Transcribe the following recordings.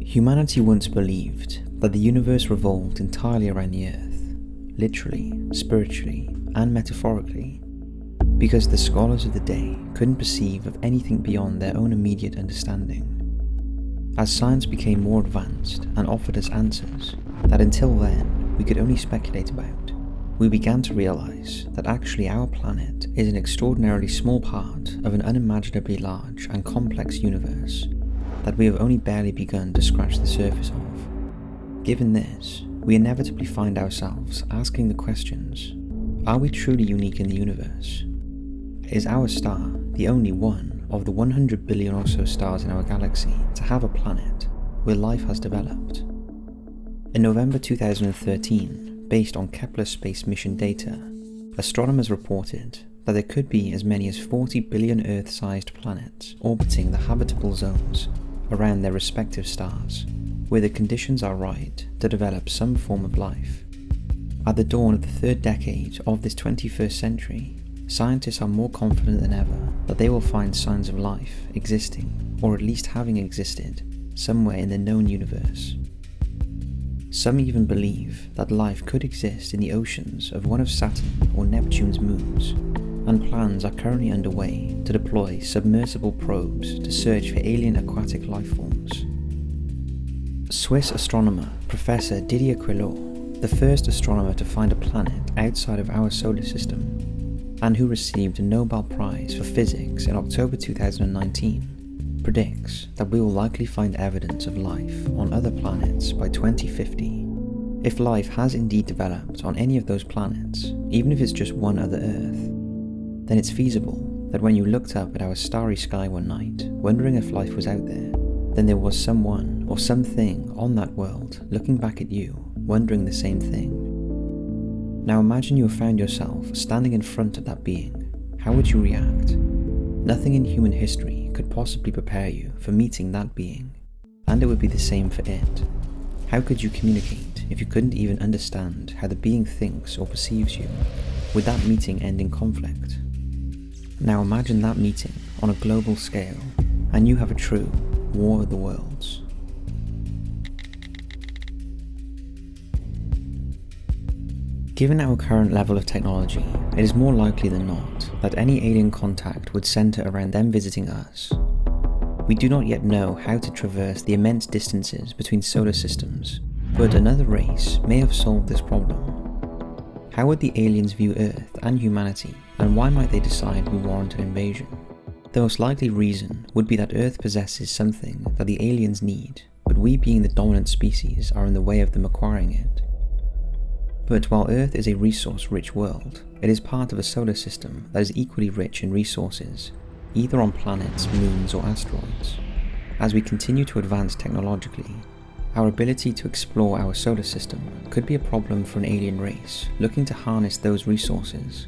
Humanity once believed that the universe revolved entirely around the Earth, literally, spiritually, and metaphorically, because the scholars of the day couldn't perceive of anything beyond their own immediate understanding. As science became more advanced and offered us answers that until then we could only speculate about, we began to realize that actually our planet is an extraordinarily small part of an unimaginably large and complex universe that we have only barely begun to scratch the surface of. Given this, we inevitably find ourselves asking the questions: are we truly unique in the universe? Is our star the only one of the 100 billion or so stars in our galaxy to have a planet where life has developed? In November 2013, based on Kepler space mission data, astronomers reported that there could be as many as 40 billion Earth-sized planets orbiting the habitable zones around their respective stars, where the conditions are right to develop some form of life. At the dawn of the third decade of this 21st century, scientists are more confident than ever that they will find signs of life existing, or at least having existed, somewhere in the known universe. Some even believe that life could exist in the oceans of one of Saturn or Neptune's moons, and plans are currently underway to deploy submersible probes to search for alien aquatic life forms. Swiss astronomer Professor Didier Queloz, the first astronomer to find a planet outside of our solar system, and who received a Nobel Prize for Physics in October 2019, predicts that we will likely find evidence of life on other planets by 2050. If life has indeed developed on any of those planets, even if it's just one other Earth, then it's feasible that when you looked up at our starry sky one night, wondering if life was out there, then there was someone or something on that world looking back at you, wondering the same thing. Now imagine you found yourself standing in front of that being. How would you react? Nothing in human history could possibly prepare you for meeting that being, and it would be the same for it. How could you communicate if you couldn't even understand how the being thinks or perceives you? Would that meeting end in conflict? Now imagine that meeting on a global scale, and you have a true War of the Worlds. Given our current level of technology, it is more likely than not that any alien contact would center around them visiting us. We do not yet know how to traverse the immense distances between solar systems, but another race may have solved this problem. How would the aliens view Earth and humanity, and why might they decide we warrant an invasion? The most likely reason would be that Earth possesses something that the aliens need, but we being the dominant species are in the way of them acquiring it. But while Earth is a resource-rich world, it is part of a solar system that is equally rich in resources, either on planets, moons, or asteroids. As we continue to advance technologically, our ability to explore our solar system could be a problem for an alien race looking to harness those resources,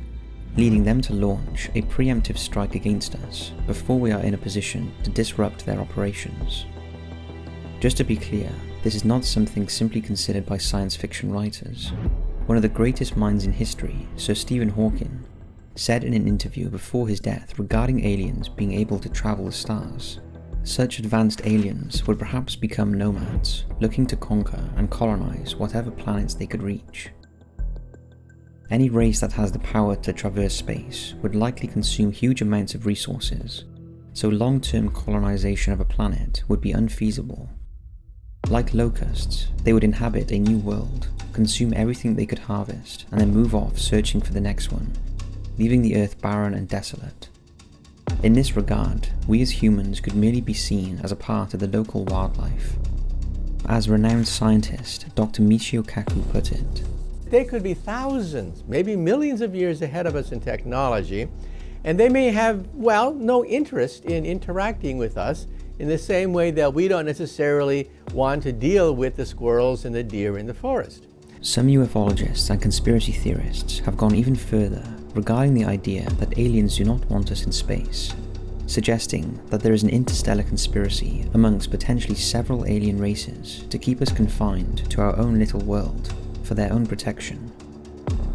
leading them to launch a preemptive strike against us before we are in a position to disrupt their operations. Just to be clear, this is not something simply considered by science fiction writers. One of the greatest minds in history, Sir Stephen Hawking, said in an interview before his death regarding aliens being able to travel the stars, such advanced aliens would perhaps become nomads, looking to conquer and colonize whatever planets they could reach. Any race that has the power to traverse space would likely consume huge amounts of resources, so long-term colonization of a planet would be unfeasible. Like locusts, they would inhabit a new world, consume everything they could harvest, and then move off searching for the next one, leaving the Earth barren and desolate. In this regard, we as humans could merely be seen as a part of the local wildlife. As renowned scientist Dr. Michio Kaku put it, they could be thousands, maybe millions of years ahead of us in technology, and they may have, well, no interest in interacting with us in the same way that we don't necessarily want to deal with the squirrels and the deer in the forest. Some ufologists and conspiracy theorists have gone even further regarding the idea that aliens do not want us in space, suggesting that there is an interstellar conspiracy amongst potentially several alien races to keep us confined to our own little world for their own protection.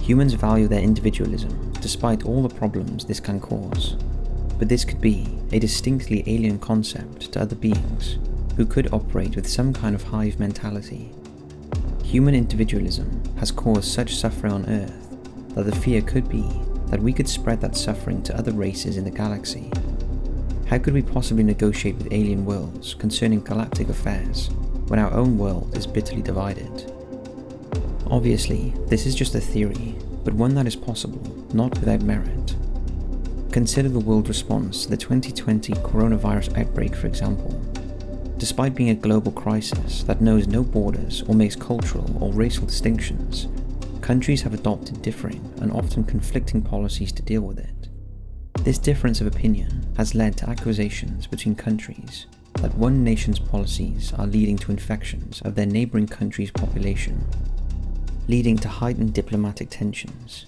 Humans value their individualism despite all the problems this can cause, but this could be a distinctly alien concept to other beings, who could operate with some kind of hive mentality. Human individualism has caused such suffering on Earth that the fear could be that we could spread that suffering to other races in the galaxy. How could we possibly negotiate with alien worlds concerning galactic affairs when our own world is bitterly divided? Obviously, this is just a theory, but one that is possible, not without merit. Consider the world response to the 2020 coronavirus outbreak, for example. Despite being a global crisis that knows no borders or makes cultural or racial distinctions, countries have adopted differing and often conflicting policies to deal with it. This difference of opinion has led to accusations between countries that one nation's policies are leading to infections of their neighbouring country's population, leading to heightened diplomatic tensions.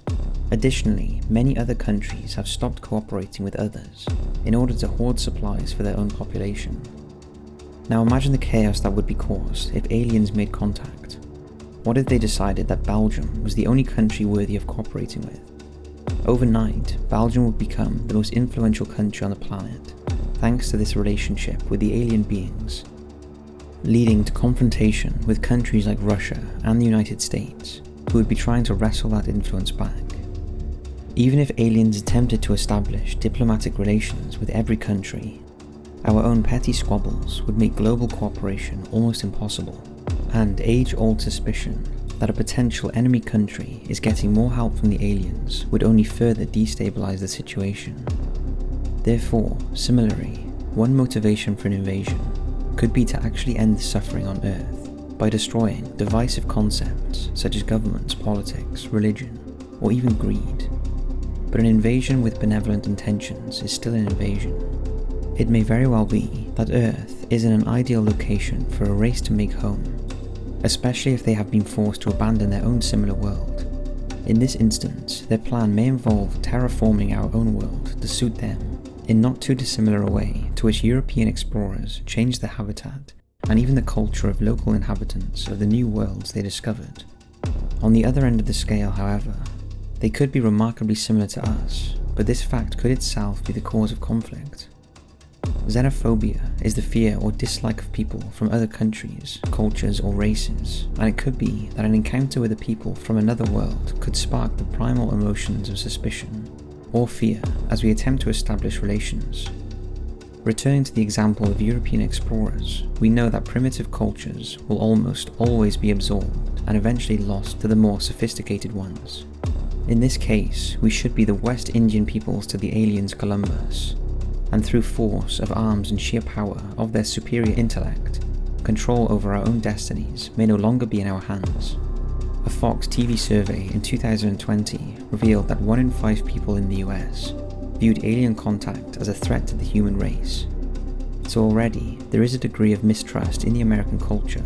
Additionally, many other countries have stopped cooperating with others in order to hoard supplies for their own population. Now imagine the chaos that would be caused if aliens made contact. What if they decided that Belgium was the only country worthy of cooperating with? Overnight, Belgium would become the most influential country on the planet, thanks to this relationship with the alien beings, leading to confrontation with countries like Russia and the United States, who would be trying to wrestle that influence back. Even if aliens attempted to establish diplomatic relations with every country, our own petty squabbles would make global cooperation almost impossible, and age-old suspicion that a potential enemy country is getting more help from the aliens would only further destabilize the situation. Therefore, similarly, one motivation for an invasion could be to actually end the suffering on Earth by destroying divisive concepts such as governments, politics, religion, or even greed. But an invasion with benevolent intentions is still an invasion. It may very well be that Earth is in an ideal location for a race to make home, especially if they have been forced to abandon their own similar world. In this instance, their plan may involve terraforming our own world to suit them, in not too dissimilar a way to which European explorers changed the habitat and even the culture of local inhabitants of the new worlds they discovered. On the other end of the scale, however, they could be remarkably similar to us, but this fact could itself be the cause of conflict. Xenophobia is the fear or dislike of people from other countries, cultures, or races, and it could be that an encounter with a people from another world could spark the primal emotions of suspicion or fear as we attempt to establish relations. Returning to the example of European explorers, we know that primitive cultures will almost always be absorbed and eventually lost to the more sophisticated ones. In this case, we should be the West Indian peoples to the aliens Columbus, and through force of arms and sheer power of their superior intellect, control over our own destinies may no longer be in our hands. A Fox TV survey in 2020 revealed that 1 in 5 people in the US viewed alien contact as a threat to the human race. So already, there is a degree of mistrust in the American culture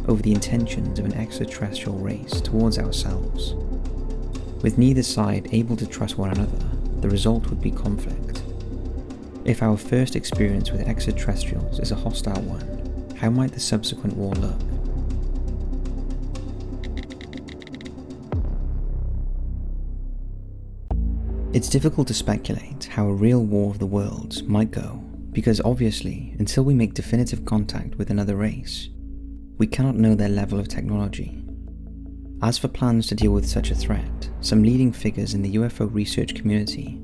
over the intentions of an extraterrestrial race towards ourselves. With neither side able to trust one another, the result would be conflict. If our first experience with extraterrestrials is a hostile one, how might the subsequent war look? It's difficult to speculate how a real war of the worlds might go, because obviously, until we make definitive contact with another race, we cannot know their level of technology. As for plans to deal with such a threat, some leading figures in the UFO research community,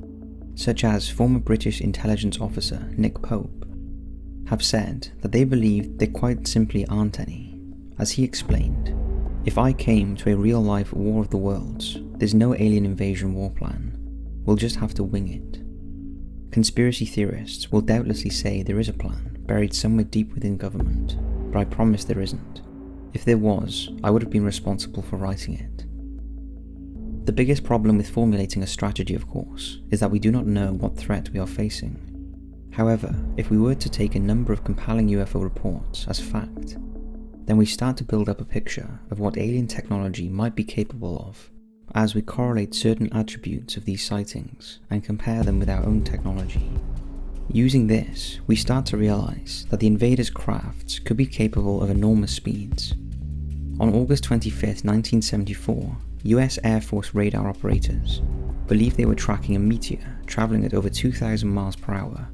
such as former British intelligence officer Nick Pope, have said that they believe there quite simply aren't any. As he explained, if I came to a real-life war of the worlds, there's no alien invasion war plan. We'll just have to wing it. Conspiracy theorists will doubtlessly say there is a plan, buried somewhere deep within government, but I promise there isn't. If there was, I would have been responsible for writing it. The biggest problem with formulating a strategy, of course, is that we do not know what threat we are facing. However, if we were to take a number of compelling UFO reports as fact, then we start to build up a picture of what alien technology might be capable of, as we correlate certain attributes of these sightings and compare them with our own technology. Using this, we start to realize that the invaders' crafts could be capable of enormous speeds. On August 25, 1974, US Air Force radar operators believed they were tracking a meteor traveling at over 2,000 miles per hour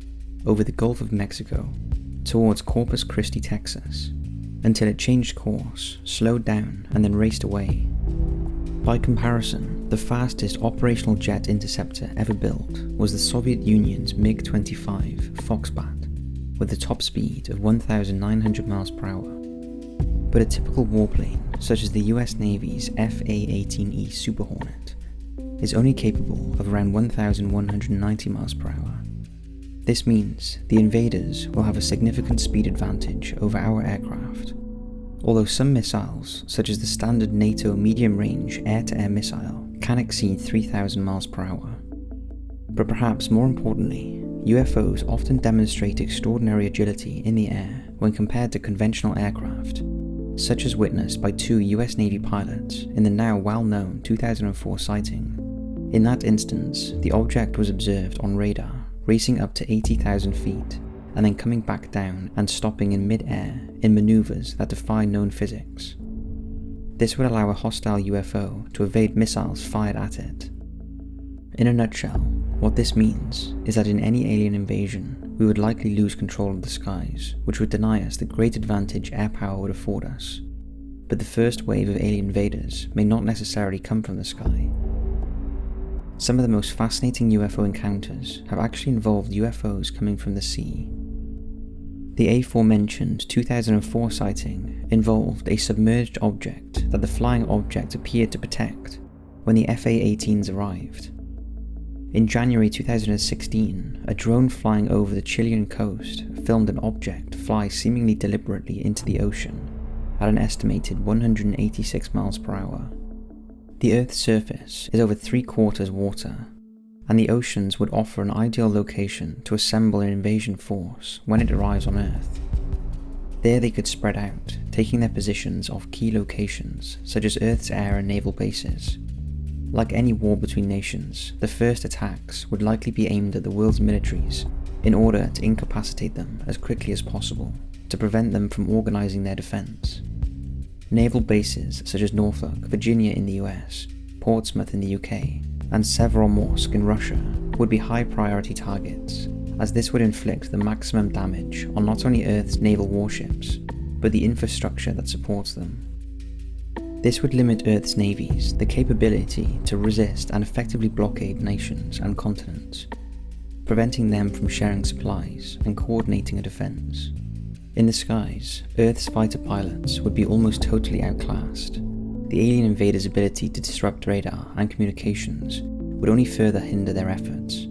over the Gulf of Mexico, towards Corpus Christi, Texas, until it changed course, slowed down, and then raced away. By comparison, the fastest operational jet interceptor ever built was the Soviet Union's MiG-25 Foxbat, with a top speed of 1,900 miles per hour. But a typical warplane, such as the US Navy's FA-18E Super Hornet, is only capable of around 1,190 miles per hour. This means the invaders will have a significant speed advantage over our aircraft, although some missiles, such as the standard NATO medium-range air-to-air missile, can exceed 3,000 miles per hour. But perhaps more importantly, UFOs often demonstrate extraordinary agility in the air when compared to conventional aircraft, such as witnessed by 2 US Navy pilots in the now well-known 2004 sighting. In that instance, the object was observed on radar, racing up to 80,000 feet, and then coming back down and stopping in mid-air in maneuvers that defy known physics. This would allow a hostile UFO to evade missiles fired at it. In a nutshell, what this means is that in any alien invasion, we would likely lose control of the skies, which would deny us the great advantage air power would afford us. But the first wave of alien invaders may not necessarily come from the sky. Some of the most fascinating UFO encounters have actually involved UFOs coming from the sea. The aforementioned 2004 sighting involved a submerged object that the flying object appeared to protect when the FA-18s arrived. In January 2016, a drone flying over the Chilean coast filmed an object fly seemingly deliberately into the ocean at an estimated 186 miles per hour. The Earth's surface is over 3/4 water, and the oceans would offer an ideal location to assemble an invasion force when it arrives on Earth. There they could spread out, taking their positions off key locations such as Earth's air and naval bases. Like any war between nations, the first attacks would likely be aimed at the world's militaries in order to incapacitate them as quickly as possible, to prevent them from organizing their defense. Naval bases such as Norfolk, Virginia in the US, Portsmouth in the UK, and Severomorsk in Russia would be high priority targets, as this would inflict the maximum damage on not only Earth's naval warships, but the infrastructure that supports them. This would limit Earth's navies the capability to resist and effectively blockade nations and continents, preventing them from sharing supplies and coordinating a defense. In the skies, Earth's fighter pilots would be almost totally outclassed. The alien invaders' ability to disrupt radar and communications would only further hinder their efforts,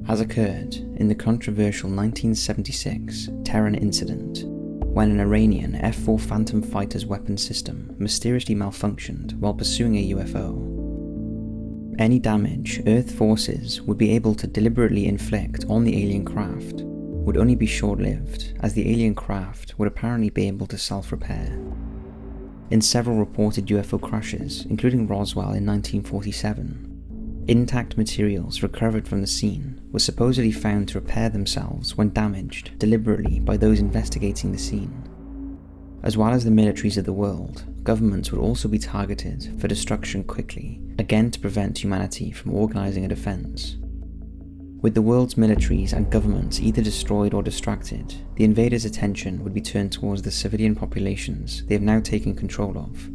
as occurred in the controversial 1976 Tehran incident, when an Iranian F-4 Phantom fighter's weapon system mysteriously malfunctioned while pursuing a UFO. Any damage Earth forces would be able to deliberately inflict on the alien craft would only be short-lived, as the alien craft would apparently be able to self-repair. In several reported UFO crashes, including Roswell in 1947, intact materials recovered from the scene were supposedly found to repair themselves when damaged deliberately by those investigating the scene. As well as the militaries of the world, governments would also be targeted for destruction quickly, again to prevent humanity from organizing a defense. With the world's militaries and governments either destroyed or distracted, the invaders' attention would be turned towards the civilian populations they have now taken control of.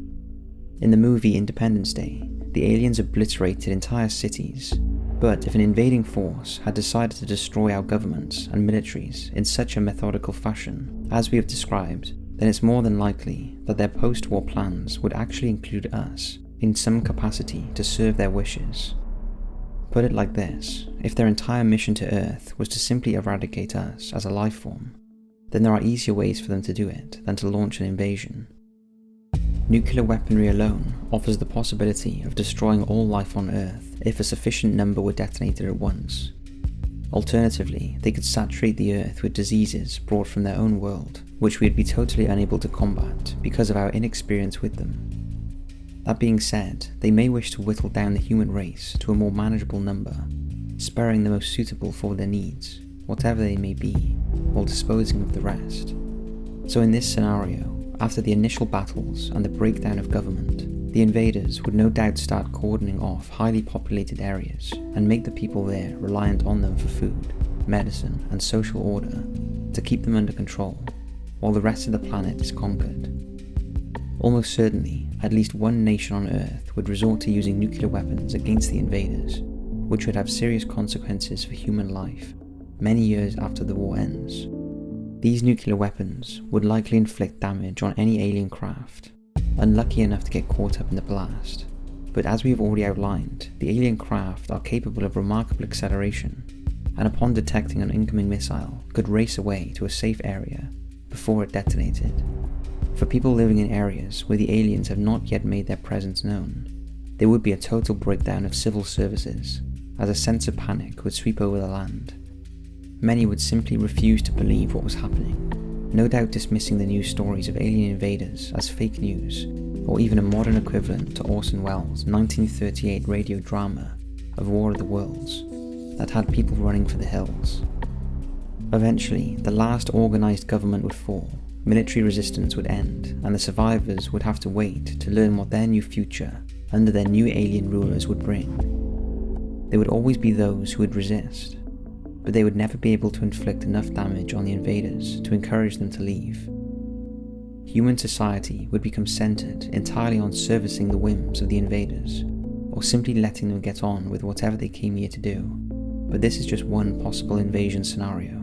In the movie Independence Day, the aliens obliterated entire cities, but if an invading force had decided to destroy our governments and militaries in such a methodical fashion, as we have described, then it's more than likely that their post-war plans would actually include us in some capacity to serve their wishes. Put it like this, if their entire mission to Earth was to simply eradicate us as a life form, then there are easier ways for them to do it than to launch an invasion. Nuclear weaponry alone offers the possibility of destroying all life on Earth if a sufficient number were detonated at once. Alternatively, they could saturate the Earth with diseases brought from their own world, which we'd be totally unable to combat because of our inexperience with them. That being said, they may wish to whittle down the human race to a more manageable number, sparing the most suitable for their needs, whatever they may be, while disposing of the rest. So in this scenario, after the initial battles and the breakdown of government, the invaders would no doubt start cordoning off highly populated areas and make the people there reliant on them for food, medicine, and social order, to keep them under control, while the rest of the planet is conquered. Almost certainly, at least one nation on Earth would resort to using nuclear weapons against the invaders, which would have serious consequences for human life many years after the war ends. These nuclear weapons would likely inflict damage on any alien craft, unlucky enough to get caught up in the blast. But as we have already outlined, the alien craft are capable of remarkable acceleration, and upon detecting an incoming missile, could race away to a safe area before it detonated. For people living in areas where the aliens have not yet made their presence known, there would be a total breakdown of civil services, as a sense of panic would sweep over the land. Many would simply refuse to believe what was happening, no doubt dismissing the news stories of alien invaders as fake news, or even a modern equivalent to Orson Welles' 1938 radio drama of War of the Worlds that had people running for the hills. Eventually, the last organised government would fall, military resistance would end, and the survivors would have to wait to learn what their new future under their new alien rulers would bring. There would always be those who would resist, but they would never be able to inflict enough damage on the invaders to encourage them to leave. Human society would become centred entirely on servicing the whims of the invaders, or simply letting them get on with whatever they came here to do. But this is just one possible invasion scenario.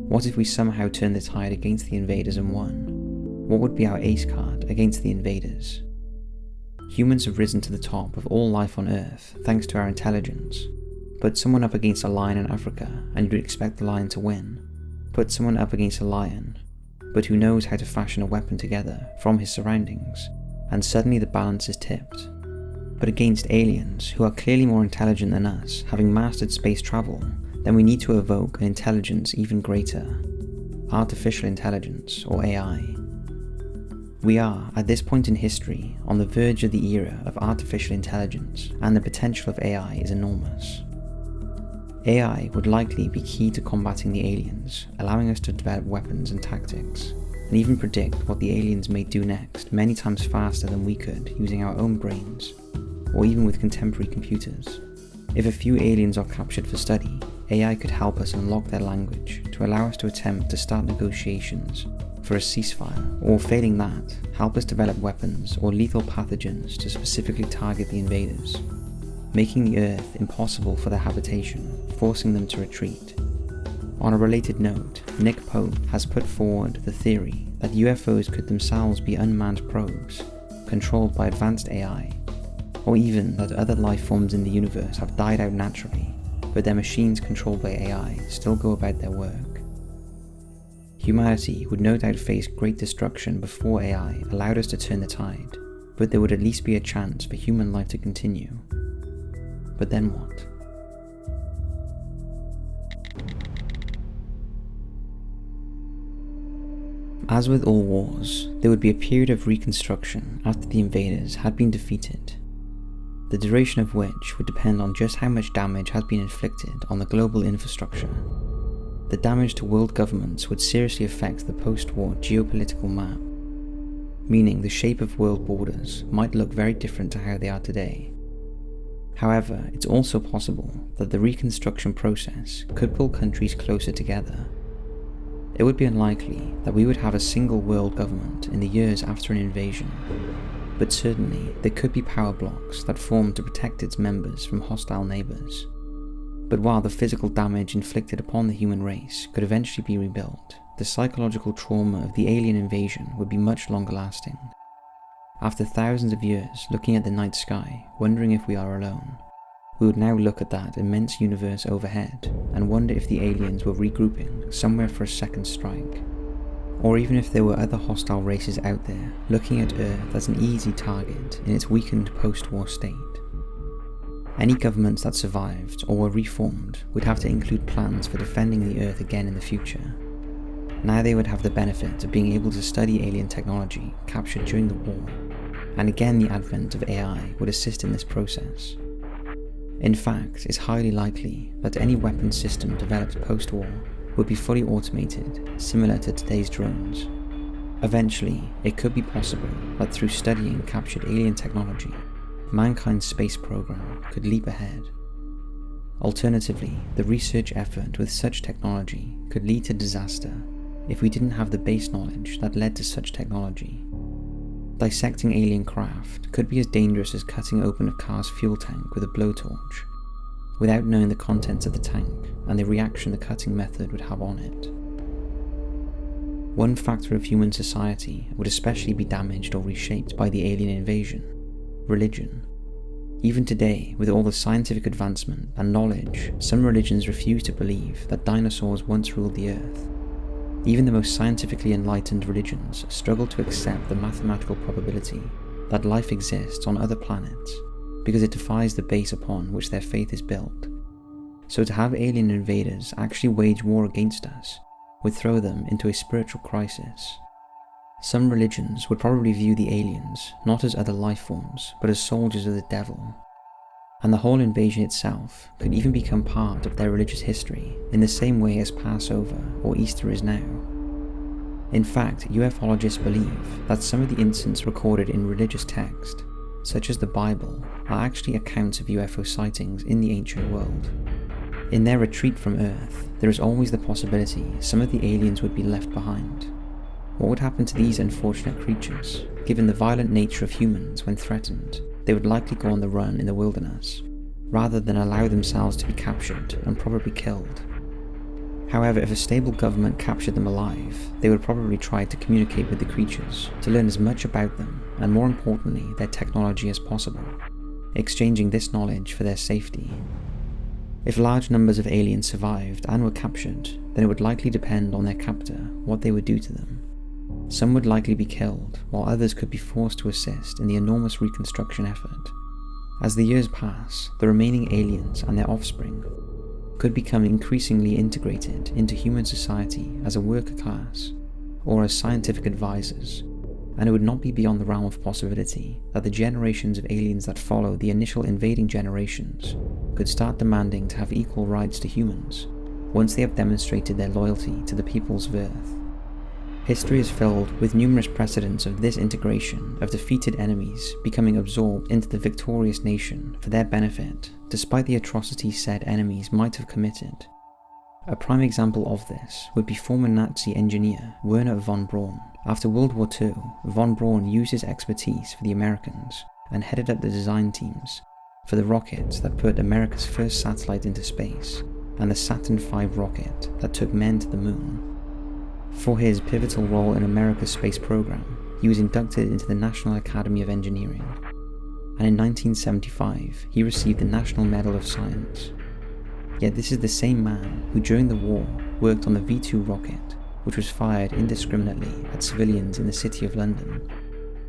What if we somehow turned the tide against the invaders and won? What would be our ace card against the invaders? Humans have risen to the top of all life on Earth thanks to our intelligence. Put someone up against a lion in Africa and you'd expect the lion to win. Put someone up against a lion, but who knows how to fashion a weapon together from his surroundings, and suddenly the balance is tipped. But against aliens, who are clearly more intelligent than us, having mastered space travel, then we need to evoke an intelligence even greater. Artificial intelligence, or AI. We are, at this point in history, on the verge of the era of artificial intelligence, and the potential of AI is enormous. AI would likely be key to combating the aliens, allowing us to develop weapons and tactics, and even predict what the aliens may do next many times faster than we could using our own brains, or even with contemporary computers. If a few aliens are captured for study, AI could help us unlock their language to allow us to attempt to start negotiations for a ceasefire, or failing that, help us develop weapons or lethal pathogens to specifically target the invaders, making the Earth impossible for their habitation, forcing them to retreat. On a related note, Nick Pope has put forward the theory that UFOs could themselves be unmanned probes, controlled by advanced AI, or even that other life forms in the universe have died out naturally, but their machines controlled by AI still go about their work. Humanity would no doubt face great destruction before AI allowed us to turn the tide, but there would at least be a chance for human life to continue. But then what? As with all wars, there would be a period of reconstruction after the invaders had been defeated, the duration of which would depend on just how much damage has been inflicted on the global infrastructure. The damage to world governments would seriously affect the post-war geopolitical map, meaning the shape of world borders might look very different to how they are today. However, it's also possible that the reconstruction process could pull countries closer together. It would be unlikely that we would have a single world government in the years after an invasion, but certainly there could be power blocks that form to protect its members from hostile neighbours. But while the physical damage inflicted upon the human race could eventually be rebuilt, the psychological trauma of the alien invasion would be much longer lasting. After thousands of years looking at the night sky, wondering if we are alone, we would now look at that immense universe overhead and wonder if the aliens were regrouping somewhere for a second strike, or even if there were other hostile races out there looking at Earth as an easy target in its weakened post-war state. Any governments that survived or were reformed would have to include plans for defending the Earth again in the future. Now they would have the benefit of being able to study alien technology captured during the war, and again the advent of AI would assist in this process. In fact, it's highly likely that any weapon system developed post-war would be fully automated, similar to today's drones. Eventually, it could be possible that through studying captured alien technology, mankind's space program could leap ahead. Alternatively, the research effort with such technology could lead to disaster if we didn't have the base knowledge that led to such technology. Dissecting alien craft could be as dangerous as cutting open a car's fuel tank with a blowtorch, without knowing the contents of the tank and the reaction the cutting method would have on it. One factor of human society would especially be damaged or reshaped by the alien invasion: religion. Even today, with all the scientific advancement and knowledge, some religions refuse to believe that dinosaurs once ruled the Earth. Even the most scientifically enlightened religions struggle to accept the mathematical probability that life exists on other planets, because it defies the base upon which their faith is built. So to have alien invaders actually wage war against us would throw them into a spiritual crisis. Some religions would probably view the aliens not as other life forms, but as soldiers of the devil. And the whole invasion itself could even become part of their religious history in the same way as Passover or Easter is now. In fact, ufologists believe that some of the incidents recorded in religious text, such as the Bible, are actually accounts of UFO sightings in the ancient world. In their retreat from Earth, there is always the possibility some of the aliens would be left behind. What would happen to these unfortunate creatures? Given the violent nature of humans when threatened, they would likely go on the run in the wilderness, rather than allow themselves to be captured and probably killed. However, if a stable government captured them alive, they would probably try to communicate with the creatures, to learn as much about them, and more importantly, their technology as possible, exchanging this knowledge for their safety. If large numbers of aliens survived and were captured, then it would likely depend on their captor what they would do to them. Some would likely be killed, while others could be forced to assist in the enormous reconstruction effort. As the years pass, the remaining aliens and their offspring could become increasingly integrated into human society as a worker class, or as scientific advisors, and it would not be beyond the realm of possibility that the generations of aliens that follow the initial invading generations could start demanding to have equal rights to humans, once they have demonstrated their loyalty to the peoples of Earth. History is filled with numerous precedents of this integration of defeated enemies becoming absorbed into the victorious nation for their benefit, despite the atrocities said enemies might have committed. A prime example of this would be former Nazi engineer Werner von Braun. After World War II, von Braun used his expertise for the Americans and headed up the design teams for the rockets that put America's first satellite into space and the Saturn V rocket that took men to the moon. For his pivotal role in America's space program, he was inducted into the National Academy of Engineering, and in 1975 he received the National Medal of Science. Yet this is the same man who during the war worked on the V2 rocket, which was fired indiscriminately at civilians in the city of London.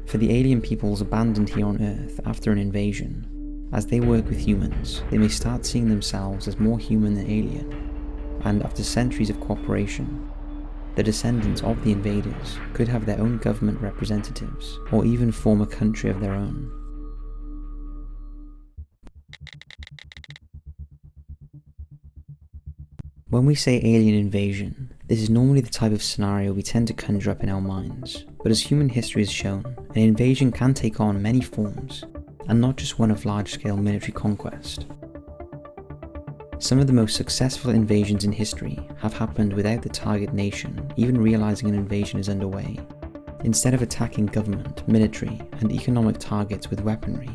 For the alien peoples abandoned here on Earth after an invasion, as they work with humans, they may start seeing themselves as more human than alien, and after centuries of cooperation, the descendants of the invaders could have their own government representatives, or even form a country of their own. When we say alien invasion, this is normally the type of scenario we tend to conjure up in our minds, but as human history has shown, an invasion can take on many forms, and not just one of large-scale military conquest. Some of the most successful invasions in history have happened without the target nation even realizing an invasion is underway. Instead of attacking government, military, and economic targets with weaponry,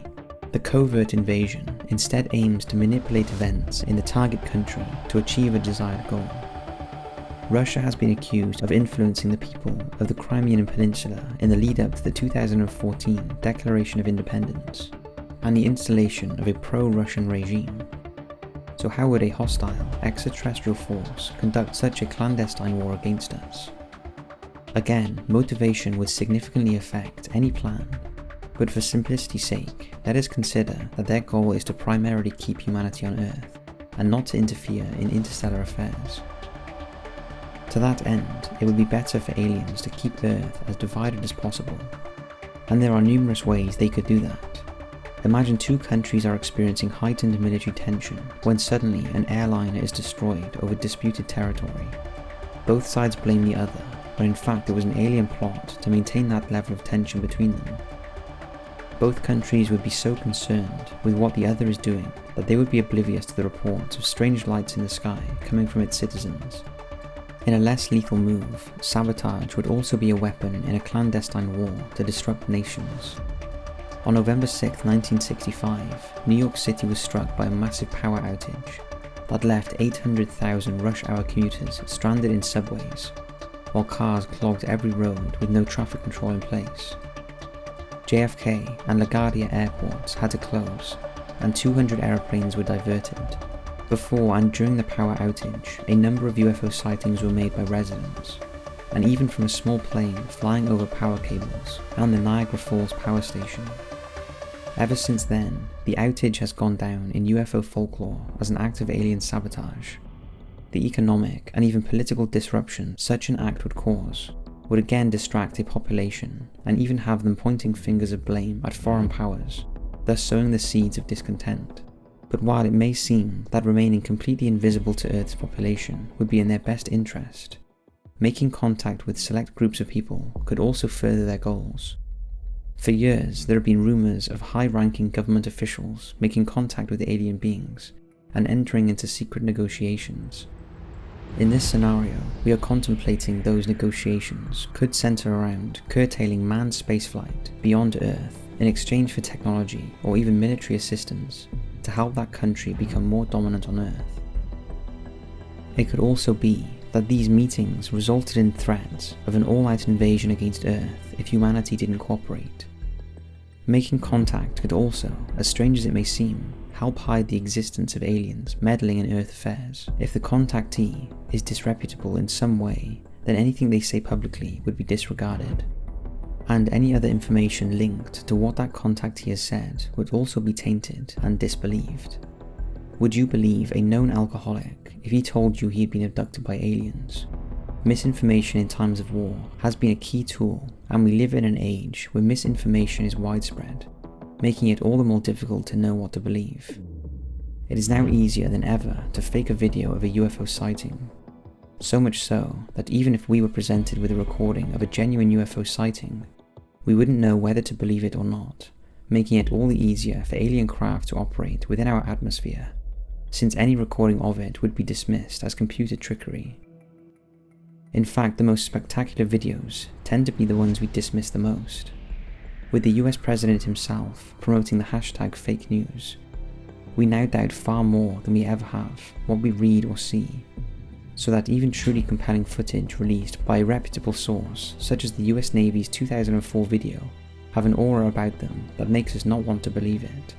the covert invasion instead aims to manipulate events in the target country to achieve a desired goal. Russia has been accused of influencing the people of the Crimean Peninsula in the lead-up to the 2014 Declaration of Independence and the installation of a pro-Russian regime. So how would a hostile, extraterrestrial force conduct such a clandestine war against us? Again, motivation would significantly affect any plan, but for simplicity's sake, let us consider that their goal is to primarily keep humanity on Earth, and not to interfere in interstellar affairs. To that end, it would be better for aliens to keep Earth as divided as possible, and there are numerous ways they could do that. Imagine two countries are experiencing heightened military tension when suddenly an airliner is destroyed over disputed territory. Both sides blame the other, when in fact there was an alien plot to maintain that level of tension between them. both countries would be so concerned with what the other is doing that they would be oblivious to the reports of strange lights in the sky coming from its citizens. In a less lethal move, sabotage would also be a weapon in a clandestine war to disrupt nations. On November 6, 1965, New York City was struck by a massive power outage that left 800,000 rush-hour commuters stranded in subways, while cars clogged every road with no traffic control in place. JFK and LaGuardia airports had to close, and 200 aeroplanes were diverted. Before and during the power outage, a number of UFO sightings were made by residents, and even from a small plane flying over power cables around the Niagara Falls power station. Ever since then, the outage has gone down in UFO folklore as an act of alien sabotage. The economic and even political disruption such an act would cause would again distract a population and even have them pointing fingers of blame at foreign powers, thus sowing the seeds of discontent. But while it may seem that remaining completely invisible to Earth's population would be in their best interest, making contact with select groups of people could also further their goals. For years, there have been rumours of high-ranking government officials making contact with alien beings and entering into secret negotiations. In this scenario, we are contemplating those negotiations could centre around curtailing manned spaceflight beyond Earth in exchange for technology or even military assistance to help that country become more dominant on Earth. It could also be that these meetings resulted in threats of an all-out invasion against Earth if humanity didn't cooperate. Making contact could also, as strange as it may seem, help hide the existence of aliens meddling in Earth affairs. If the contactee is disreputable in some way, then anything they say publicly would be disregarded, and any other information linked to what that contactee has said would also be tainted and disbelieved. Would you believe a known alcoholic if he told you he had been abducted by aliens? Misinformation in times of war has been a key tool, and we live in an age where misinformation is widespread, making it all the more difficult to know what to believe. It is now easier than ever to fake a video of a UFO sighting, so much so that even if we were presented with a recording of a genuine UFO sighting, we wouldn't know whether to believe it or not, making it all the easier for alien craft to operate within our atmosphere, since any recording of it would be dismissed as computer trickery. In fact, the most spectacular videos tend to be the ones we dismiss the most, with the US President himself promoting the hashtag fake news. We now doubt far more than we ever have what we read or see, so that even truly compelling footage released by a reputable source such as the US Navy's 2004 video have an aura about them that makes us not want to believe it.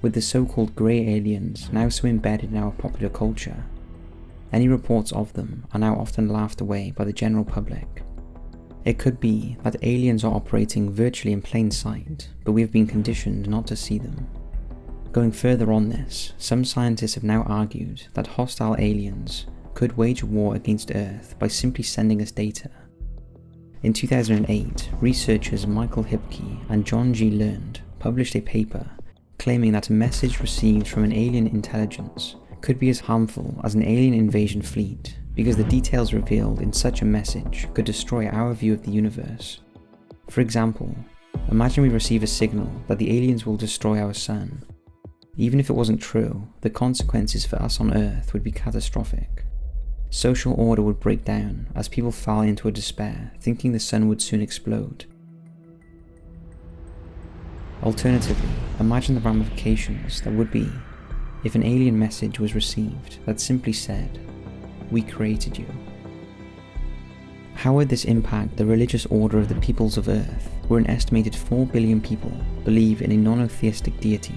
With the so-called grey aliens now so embedded in our popular culture, any reports of them are now often laughed away by the general public. It could be that aliens are operating virtually in plain sight, but we have been conditioned not to see them. Going further on this, some scientists have now argued that hostile aliens could wage a war against Earth by simply sending us data. In 2008, researchers Michael Hipke and John G. Learned published a paper claiming that a message received from an alien intelligence could be as harmful as an alien invasion fleet because the details revealed in such a message could destroy our view of the universe. For example, imagine we receive a signal that the aliens will destroy our sun. Even if it wasn't true, the consequences for us on Earth would be catastrophic. Social order would break down as people fell into a despair, thinking the sun would soon explode. Alternatively, imagine the ramifications that would be if an alien message was received that simply said, "We created you." How would this impact the religious order of the peoples of Earth, where an estimated 4 billion people believe in a monotheistic deity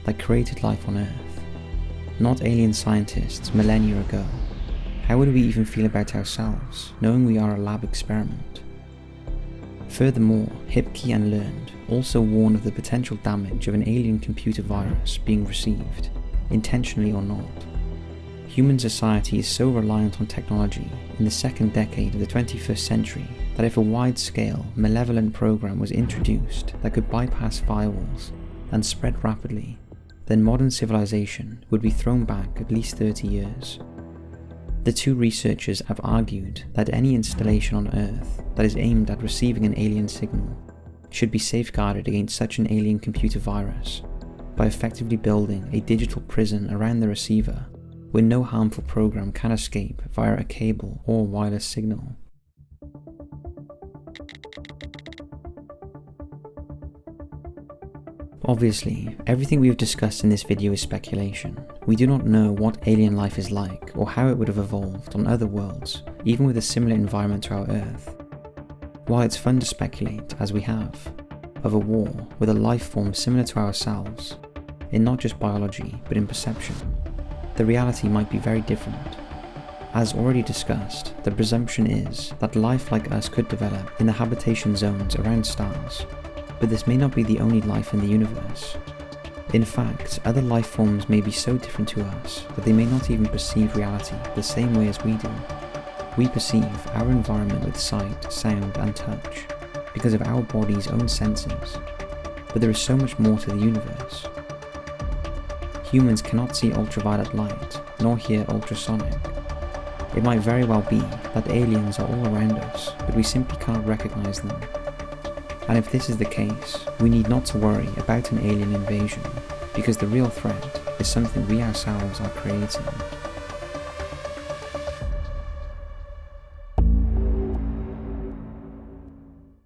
that created life on Earth, not alien scientists millennia ago? How would we even feel about ourselves, knowing we are a lab experiment? Furthermore, Hipke and Learned also warn of the potential damage of an alien computer virus being received, intentionally or not. Human society is so reliant on technology in the second decade of the 21st century that if a wide-scale, malevolent program was introduced that could bypass firewalls and spread rapidly, then modern civilization would be thrown back at least 30 years. The two researchers have argued that any installation on Earth that is aimed at receiving an alien signal should be safeguarded against such an alien computer virus by effectively building a digital prison around the receiver where no harmful program can escape via a cable or wireless signal. Obviously, everything we have discussed in this video is speculation. We do not know what alien life is like or how it would have evolved on other worlds, even with a similar environment to our Earth. While it's fun to speculate, as we have, of a war with a life form similar to ourselves, in not just biology but in perception, the reality might be very different. As already discussed, the presumption is that life like us could develop in the habitation zones around stars, but this may not be the only life in the universe. In fact, other life forms may be so different to us that they may not even perceive reality the same way as we do. We perceive our environment with sight, sound and touch because of our body's own senses, but there is so much more to the universe. Humans cannot see ultraviolet light, nor hear ultrasonic. It might very well be that aliens are all around us, but we simply cannot recognize them. And if this is the case, we need not to worry about an alien invasion, because the real threat is something we ourselves are creating.